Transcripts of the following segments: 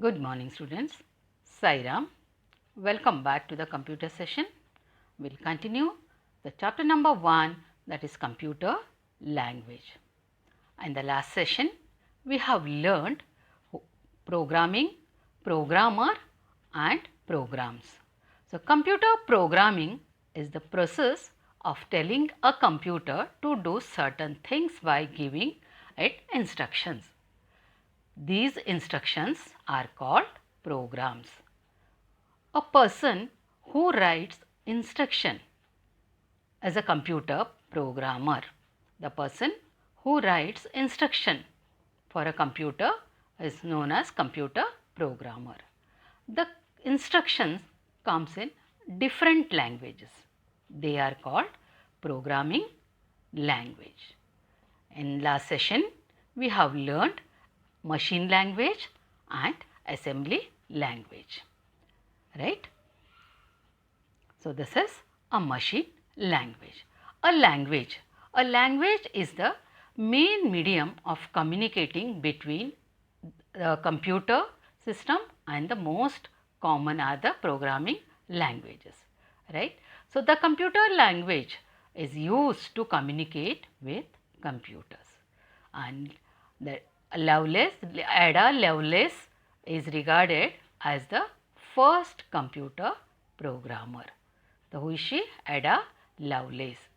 Good morning students, Sairam. Welcome back to the computer session. We will continue the chapter number 1, that is computer language. In the last session, we have learned programming, programmer and programs. So, computer programming is the process of telling a computer to do certain things by giving it instructions. These instructions are called programs. A person who writes instruction as a computer programmer. The person who writes instruction for a computer is known as computer programmer. The instructions comes in different languages. They are called programming language. In last session, we have learned machine language and assembly language, right? So, this is a machine language. A language is the main medium of communicating between the computer system and the most common are the programming languages, right. So, the computer language is used to communicate with computers, and the Ada Lovelace is regarded as the first computer programmer. So, who is she? Ada Lovelace.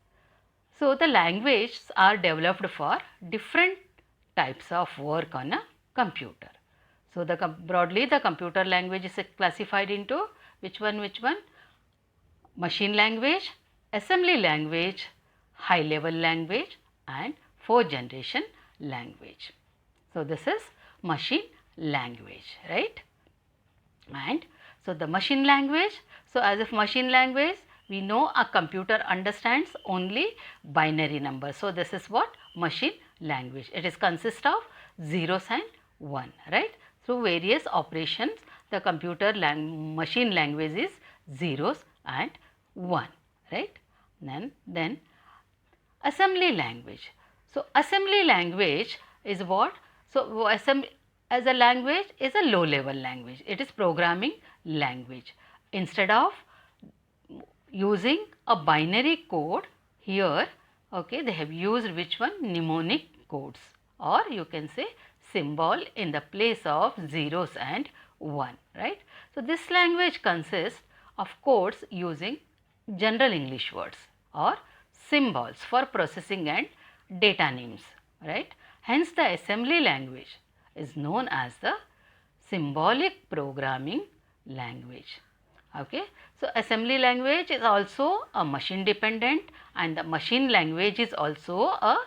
So, the languages are developed for different types of work on a computer. So, broadly the computer language is classified into which one? Machine language, assembly language, high level language and fourth generation language. So, this is machine language, right? And so, the machine language, so as of machine language, we know a computer understands only binary numbers. So, this is what machine language, it is consist of zeros and 1, right. Through various operations, the machine language is zeros and 1, right. Then assembly language. So, assembly language is what? So, assembly as a language is a low level language, it is programming language. Instead of using a binary code here, okay, they have used which one? Mnemonic codes, or you can say symbol in the place of zeros and 1, right. So, this language consists of codes using general English words or symbols for processing and data names, right. Hence, the assembly language is known as the symbolic programming language. Okay. So, assembly language is also a machine dependent and the machine language is also a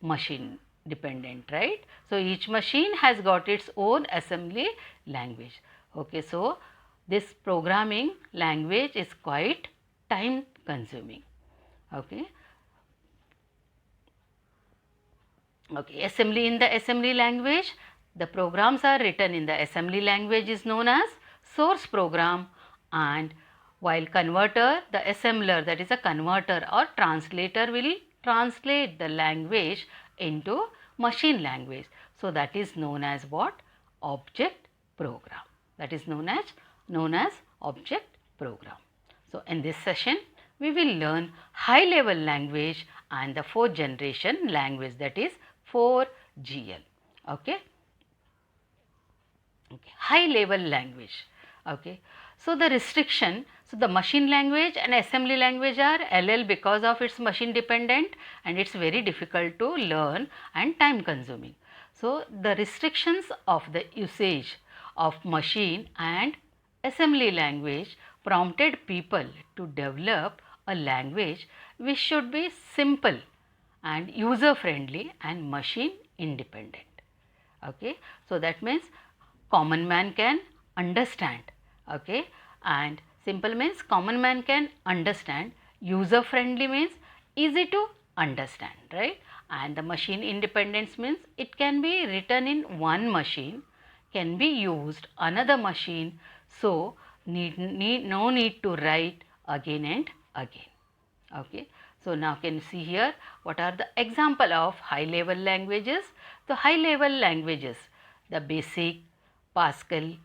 machine dependent, right. So, each machine has got its own assembly language. Okay. So, this programming language is quite time consuming. Okay. Okay. Assembly, in the assembly language, the programs are written in the assembly language is known as source program, and while converter, the assembler, that is a converter or translator, will translate the language into machine language. So, that is known as what? Object program. That is known as object program. So, in this session, we will learn high level language and the fourth generation language, that is 4GL. Okay. Okay. High level language. Okay. So, the restriction, so the machine language and assembly language are LL because of its machine dependent and it is very difficult to learn and time consuming. So, the restrictions of the usage of machine and assembly language prompted people to develop a language which should be simple and user friendly and machine independent. Okay. So, that means common man can understand, okay, and simple means common man can understand, user friendly means easy to understand, right, and the machine independence means it can be written in one machine, can be used another machine. So, no need to write again and again. Okay. So, now can you see here what are the example of high level languages? The high level languages, the BASIC, Pascal,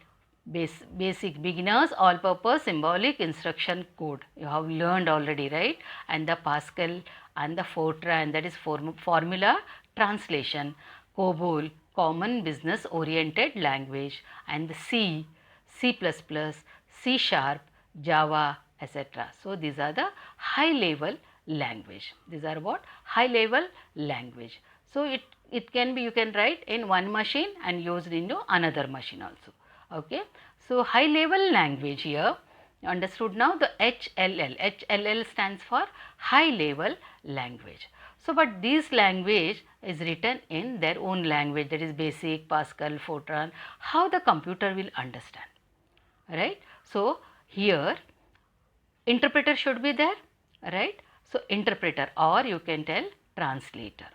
basic beginners all purpose symbolic instruction code you have learned already, right? And the Pascal and the Fortran, that is formula translation, COBOL common business oriented language, and the C++, C sharp, Java, etc. So these are the high level language. These are what? High level language. So it can be, you can write in one machine and used into another machine also. Okay. So high level language here, understood now, the HLL. HLL stands for high level language. So but this language is written in their own language, that is basic, Pascal, Fortran, how the computer will understand, right? So here interpreter should be there, right? So interpreter, or you can tell translator.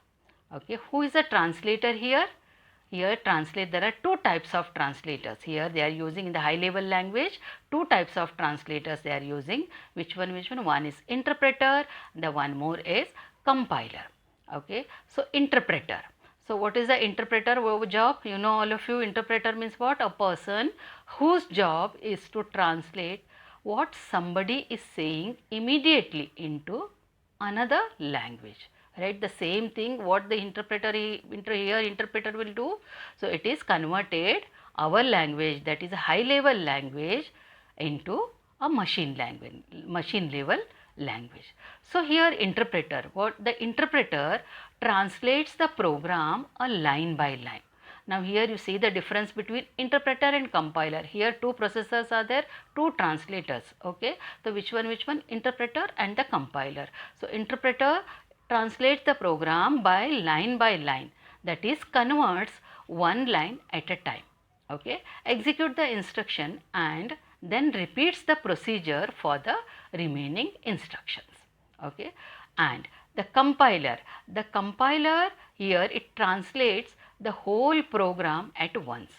Okay, who is a translator here? Here translate, there are two types of translators. Here they are using in the high level language, two types of translators they are using. Which one? One is interpreter, the one more is compiler. Okay, so interpreter. So what is the interpreter job? You know, all of you, interpreter means what? A person whose job is to translate what somebody is saying immediately into another language, right? The same thing what the interpreter will do. So it is converted our language, that is a high level language, into a machine level language. So here interpreter, what the interpreter translates the program a line by line. Now here you see the difference between interpreter and compiler. Here two processors are there, two translators. Okay, so which one? Interpreter and the compiler. So interpreter translates the program by line, that is converts one line at a time. Okay, execute the instruction and then repeats the procedure for the remaining instructions. Okay, and the compiler here, it translates the whole program at once.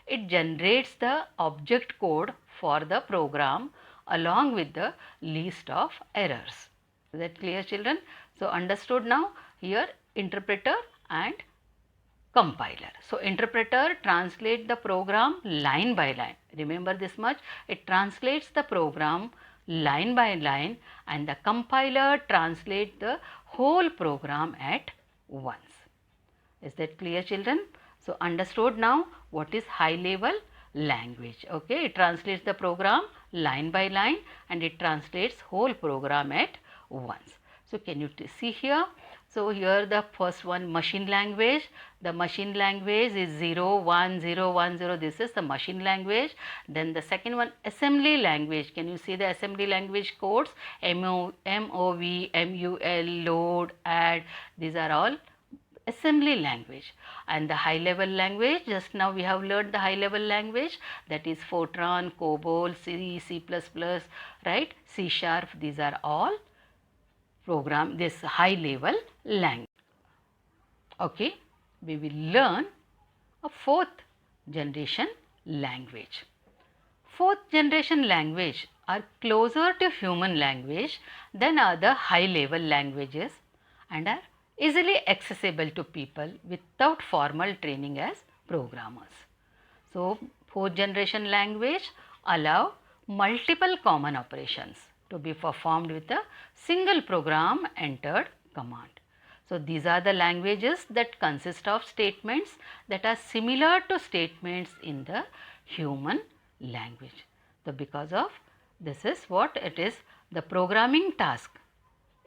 It generates the object code for the program along with the list of errors. Is that clear, children? So understood now. Here interpreter and compiler. So interpreter translates the program line by line. Remember this much, it translates the program line by line, and the compiler translates the whole program at once. Is that clear, children? So understood now what is high level language. Okay, it translates the program line by line and it translates whole program at once. So can you see here? So here the first one, machine language. The machine language is 01010. This is the machine language. Then the second one, assembly language. Can you see the assembly language codes? MOV, MUL, load, add. These are all assembly language. And the high level language, just now we have learned the high level language, that is Fortran, COBOL, C++, right? C sharp. These are all program, this high level language. Okay, we will learn a fourth generation language. Fourth generation language are closer to human language than other high level languages and are easily accessible to people without formal training as programmers. So fourth generation language allow multiple common operations to be performed with a single program entered command. So these are the languages that consist of statements that are similar to statements in the human language. So because of this is what it is, the programming task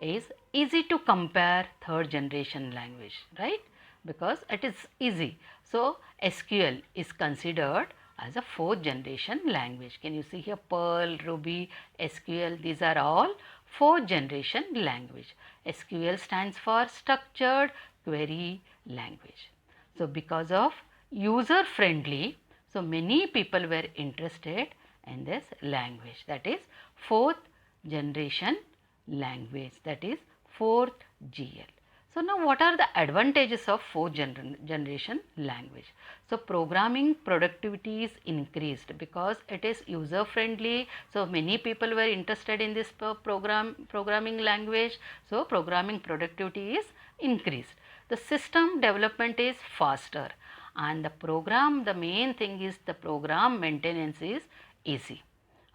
is easy to compare third generation language, right? Because it is easy. So SQL is considered as a fourth generation language. Can you see here, Perl, Ruby, SQL, these are all fourth generation language. SQL stands for structured query language. So because of user friendly, so many people were interested in this language, that is fourth generation language, that is fourth GL. So now what are the advantages of fourth generation language? So programming productivity is increased because it is user friendly. So many people were interested in this programming language. So programming productivity is increased. The system development is faster and the main thing is the program maintenance is easy.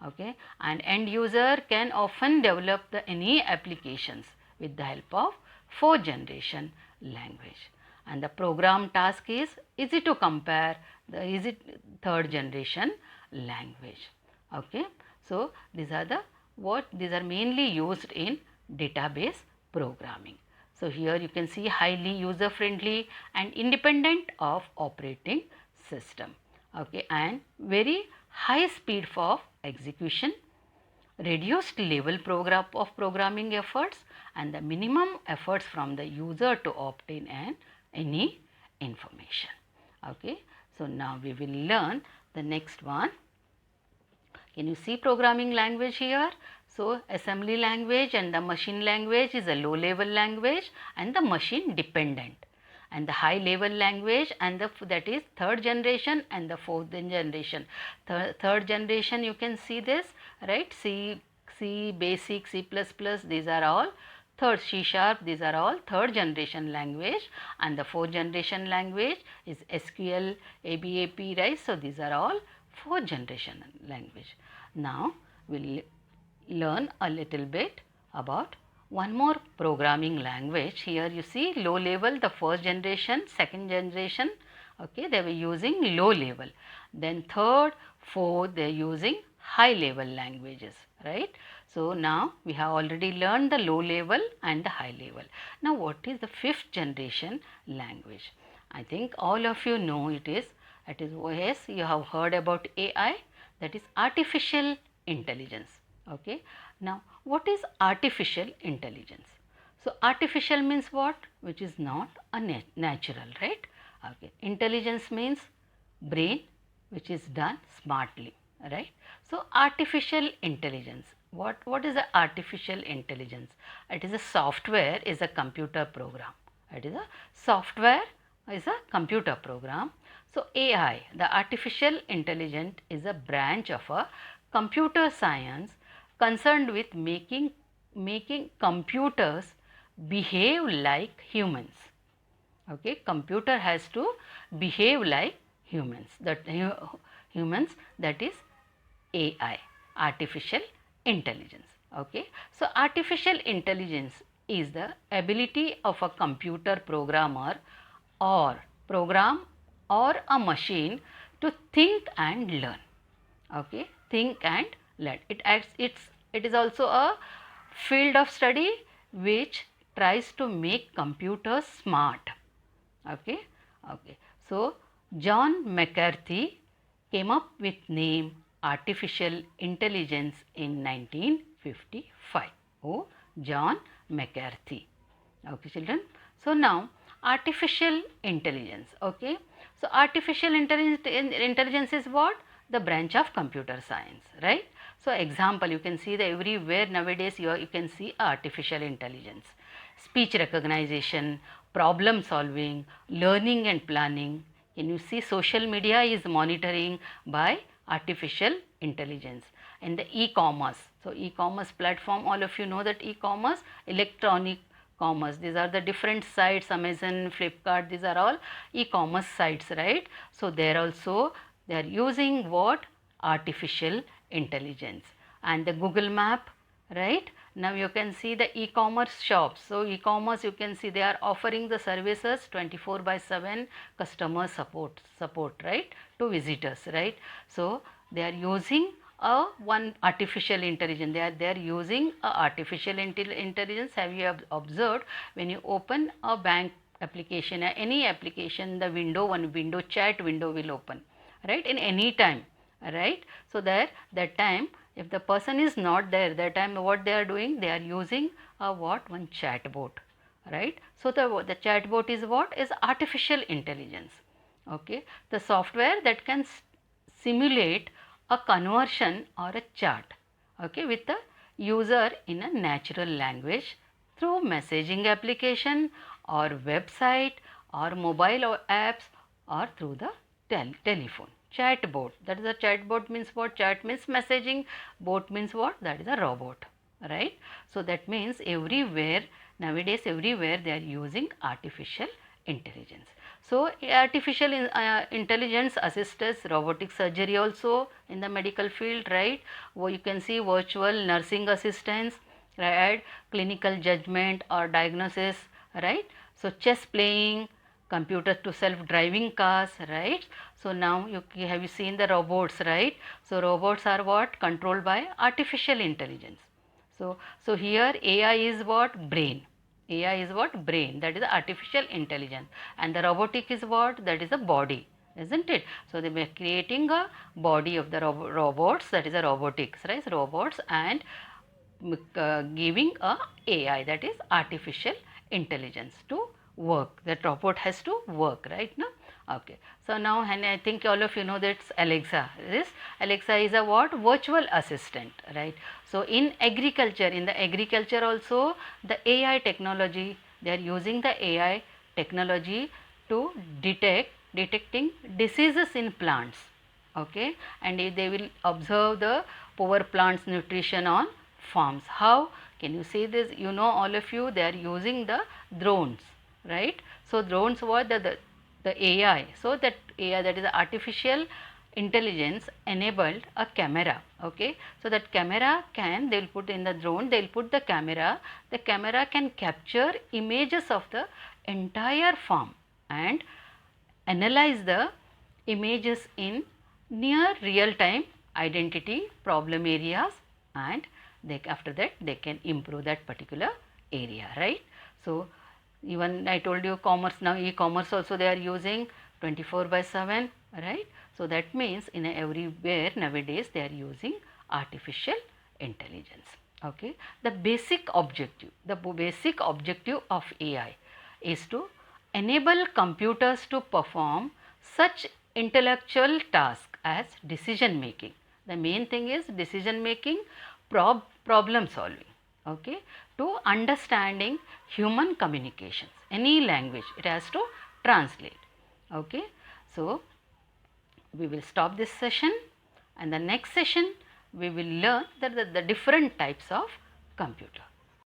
Okay, and end user can often develop any applications with the help of 4th generation language, and the program task is easy to compare the easy 3rd generation language. Okay, so these are mainly used in database programming. So here you can see highly user friendly and independent of operating system. Okay, and very high speed for execution, reduced level of programming efforts, and the minimum efforts from the user to obtain any information. Okay, so now we will learn the next one. Can you see programming language here? So assembly language and the machine language is a low level language and the machine dependent, and the high level language and that is 3rd generation and the 4th generation. Third generation, you can see this, right? C, basic, C++, these are all third, C sharp, these are all 3rd generation language, and the 4th generation language is SQL, ABAP, right? So these are all 4th generation language. Now we will learn a little bit about one more programming language. Here you see low level, the 1st generation, 2nd generation, okay, they were using low level. Then 3rd, 4th, they are using high level languages, right. So now we have already learned the low level and the high level. Now what is the 5th generation language? I think all of you know it is yes, you have heard about AI, that is artificial intelligence. Okay. Now what is artificial intelligence? So artificial means what? Which is not a natural, right? Okay. Intelligence means brain which is done smartly, right? So artificial intelligence, what is the artificial intelligence? It is a software, is a computer program. It is a software, is a computer program. So AI, the artificial intelligence, is a branch of a computer science concerned with making computers behave like humans. Okay, computer has to behave like humans. Humans, that is AI, artificial intelligence. Okay, so artificial intelligence is the ability of a computer programmer or program or a machine to think and learn. Okay, think and learn. It is also a field of study which tries to make computers smart. Okay, okay. So John McCarthy came up with name artificial intelligence in 1955. Oh, John McCarthy. Okay, children. So now artificial intelligence. Okay. So artificial intelligence is what? The branch of computer science, right? So example, you can see that everywhere nowadays you can see artificial intelligence, speech recognition, problem solving, learning and planning. Can you see social media is monitoring by artificial intelligence, and the e-commerce. So e-commerce platform, all of you know that e-commerce, electronic commerce, these are the different sites, Amazon, Flipkart, these are all e-commerce sites, right. So there also they are using what? Artificial intelligence. And the Google map, right. Now you can see the e-commerce shops. So e-commerce, you can see they are offering the services 24/7 customer support, right, to visitors, right. So they are using one artificial intelligence. They are using artificial intelligence. Have you observed when you open a bank application, any application, the one window, chat window will open, right, in any time, right. So that time, if the person is not there, that time what they are doing? They are using one chatbot, right. So the chatbot is what? Is artificial intelligence. Okay, the software that can simulate a conversion or a chat, okay, with the user in a natural language through messaging application or website or mobile or apps or through the telephone. Chatbot, that is a chatbot means what? Chat means messaging, bot means what? That is a robot, right. So that means everywhere nowadays, everywhere they are using artificial intelligence. So, artificial intelligence assists robotic surgery also in the medical field, right? Where you can see virtual nursing assistance, right? Clinical judgment or diagnosis, right? So, chess playing, computer to self-driving cars, right? So, now have you seen the robots, right? So, robots are what? Controlled by artificial intelligence. So here AI is what? Brain. AI is what? Brain, that is artificial intelligence, and the robotic is what? That is the body, isn't it? So they were creating a body of the robots, that is a robotics, right? Robots, and giving a AI, that is artificial intelligence, to work. That robot has to work, right? Now, okay. So now, and I think all of you know that's Alexa. This Alexa is a what? Virtual assistant, right? So in the agriculture also, the AI technology, they are using the AI technology to detecting diseases in plants, okay, and they will observe the poor plants nutrition on farms. How can you see this? You know, all of you, they are using the drones, right? So drones were the AI. So that AI, that is artificial intelligence, enabled a camera, okay. So that camera can, they will put in the drone, they will put the camera can capture images of the entire farm and analyze the images in near real time, identity problem areas, and after that they can improve that particular area, right. So even I told you commerce, now e-commerce also they are using 24/7, right. So that means in everywhere nowadays they are using artificial intelligence, okay. The basic objective of AI is to enable computers to perform such intellectual tasks as decision making. The main thing is decision making, problem solving, okay, to understanding human communications, any language it has to translate, okay. So we will stop this session, and the next session we will learn the different types of computer.